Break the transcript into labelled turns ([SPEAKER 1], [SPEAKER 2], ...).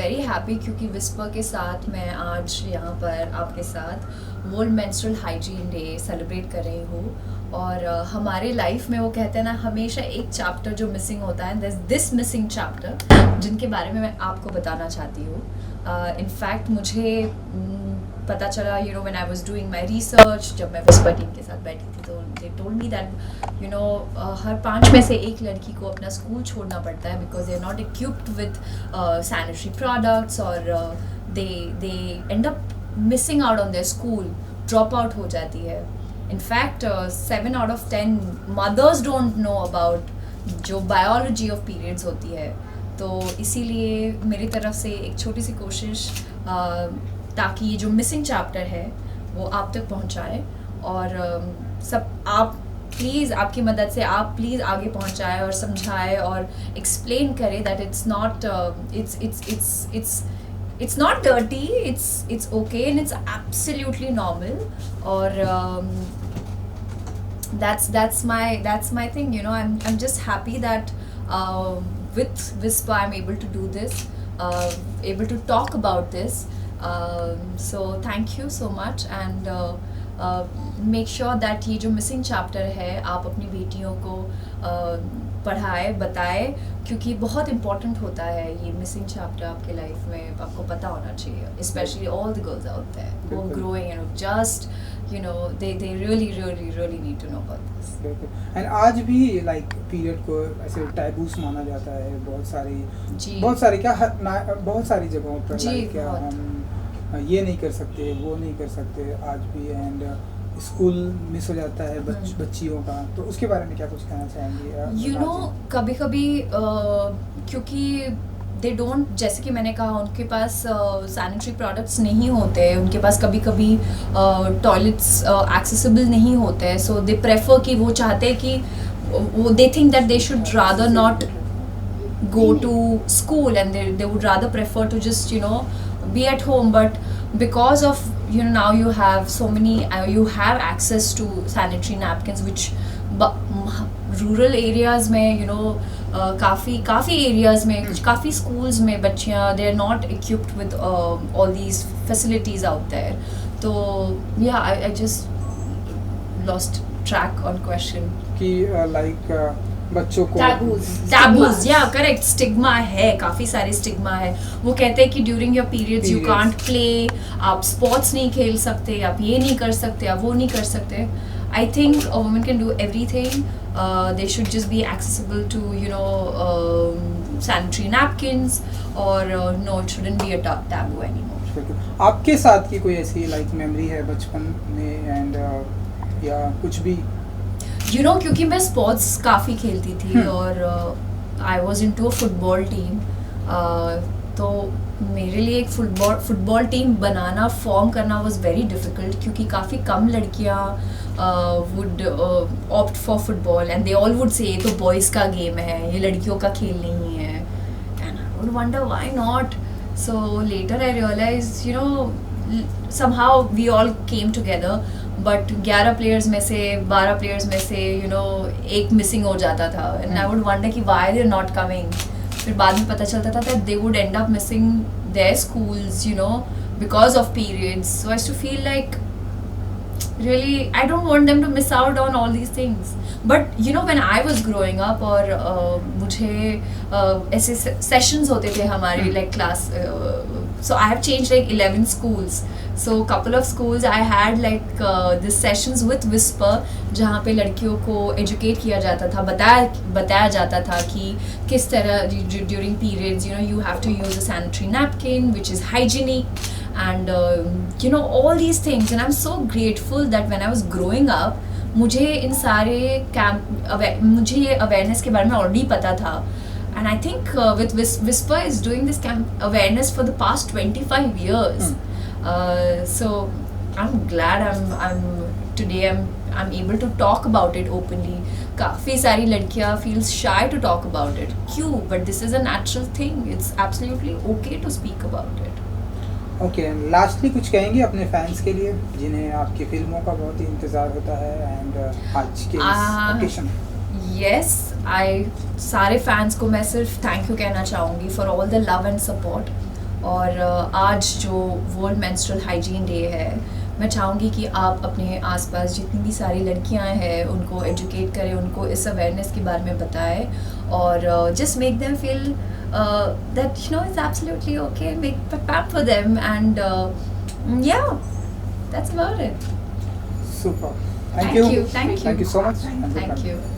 [SPEAKER 1] Very happy क्योंकि whisper के साथ मैं आज यहाँ पर आपके साथ world menstrual hygiene day celebrate कर रही हूँ। और हमारे लाइफ में वो कहते हैं ना, हमेशा एक चैप्टर जो मिसिंग होता है, दिस मिसिंग चैप्टर, जिनके बारे में मैं आपको बताना चाहती हूँ। इनफैक्ट मुझे पता चला, you know, when I was doing my research, जब मैं विस्पर टीम के साथ बैठी थी, तो they told me that you know हर 5 में से एक लड़की को अपना स्कूल छोड़ना पड़ता है because they are not equipped with sanitary products, और they end up missing out on their school, drop out हो जाती है। In fact 7 out of 10 mothers don't know about जो बायोलॉजी ऑफ पीरियड्स होती है। तो इसीलिए मेरी तरफ से एक छोटी सी कोशिश, ताकि ये जो मिसिंग चैप्टर है वो आप तक पहुंचाए, और सब आप प्लीज़, आपकी मदद से आप प्लीज़ आगे पहुंचाए और समझाए और एक्सप्लेन करें that it's not it's not dirty, it's okay and it's absolutely normal. और that's my thing, you know. I'm just happy that with Whisper I'm able to do this, able to talk about this. So thank you so much, and make sure that ये जो missing chapter है आप अपनी बेटियों को पढ़ाए, बताए, क्योंकि बहुत important होता है ये missing chapter आपके लाइफ में, आपको पता होना चाहिए, especially all the girls out there who are growing and who just, you know, they really need to know about this.
[SPEAKER 2] And आज भी like period को ऐसे taboos माना जाता है बहुत सारी जगहों पर, like क्या हम ये नहीं कर सकते, वो नहीं कर सकते आज भी, एंड स्कूल मिस हो जाता है बच्चियों का, तो उसके बारे में क्या कुछ कहना चाहेंगे?
[SPEAKER 1] यू नो, कभी कभी क्योंकि दे डोंट, जैसे कि मैंने कहा, उनके पास सैनिटरी प्रोडक्ट्स नहीं होते, उनके पास कभी कभी टॉयलेट्स एक्सेसिबल नहीं होते हैं, सो दे प्रेफर कि वो चाहते हैं कि वो they think that they should rather not go to school, and they would rather prefer to just, you know, be at home. But because of, you know, now you have so many you have access to sanitary napkins, which rural areas में, you know, काफ़ी areas में, काफ़ी schools में बच्चियाँ, they are not equipped with all these facilities out there. तो yeah, I just lost track on question
[SPEAKER 2] कि like बच्चों को
[SPEAKER 1] टैबूज, या करेक्ट, स्टिग्मा है, काफ़ी सारे स्टिग्मा है। वो कहते हैं कि during your periods you can't play, आप स्पोर्ट्स नहीं खेल सकते, आप ये नहीं कर सकते, आप वो नहीं कर सकते। I think a woman can do everything, they should just be accessible to, you know, sanitary napkins, और no, it shouldn't be a taboo anymore.
[SPEAKER 2] आपके साथ की कोई ऐसी लाइक मेमोरी है बचपन में, एंड या कुछ भी?
[SPEAKER 1] यू नो, क्योंकि मैं स्पोर्ट्स काफ़ी खेलती थी, और I was in to a football team, तो मेरे लिए एक फुटबॉल टीम बनाना, फॉर्म करना वॉज वेरी डिफ़िकल्ट, क्योंकि काफ़ी कम लड़कियाँ would opt for football, and they all would say ये तो बॉयज़ का गेम है, ये लड़कियों का खेल नहीं है, and I would wonder why not. So later I realise, you know, somehow we all came together, but 11 players में से 12 प्लेयर्स में से, you know, एक मिसिंग हो जाता था, and I would wonder कि why they're not coming. फिर बाद में पता चलता था that they would end up missing their schools, you know, because of periods. So I used to feel like really I don't want them to miss out on all these things. But you know, when I was growing up, और मुझे ऐसे sessions होते थे हमारे, like class, so I have changed like 11 schools. So couple of schools I had like this sessions with Whisper, जहाँ पे लड़कियों को educate किया जाता था, बताया जाता था कि किस तरह during periods, you know, you have to use a sanitary napkin which is hygienic, and you know, all these things. And I'm so grateful that when I was growing up, मुझे इन सारे मुझे ये अवेयरनेस के बारे में already पता था, and I think with Whisper is doing this awareness for the past 25 years. So I'm glad I'm able to talk about it openly. काफ़ी सारी लड़कियाँ feels shy to talk about it. क्यों? But this is a natural thing. It's absolutely okay to speak about it.
[SPEAKER 2] Okay, lastly कुछ कहेंगे अपने fans के लिए जिन्हें आपकी फिल्मों का बहुत ही इंतज़ार होता है, एंड आज के ओकेशन?
[SPEAKER 1] यस, सारे फैंस को मैं सिर्फ थैंक यू कहना चाहूँगी for all the love and support, और आज जो वर्ल्ड मेंस्ट्रुअल हाइजीन डे है, मैं चाहूँगी कि आप अपने आसपास जितनी भी सारी लड़कियां हैं उनको एजुकेट करें, उनको इस अवेयरनेस के बारे में बताएं और just make them feel that it's absolutely okay, make pamper them and yeah, that's about it.
[SPEAKER 2] Super.
[SPEAKER 1] Thank you.
[SPEAKER 2] Thank you so much. And good
[SPEAKER 1] Thank
[SPEAKER 2] luck.
[SPEAKER 1] you.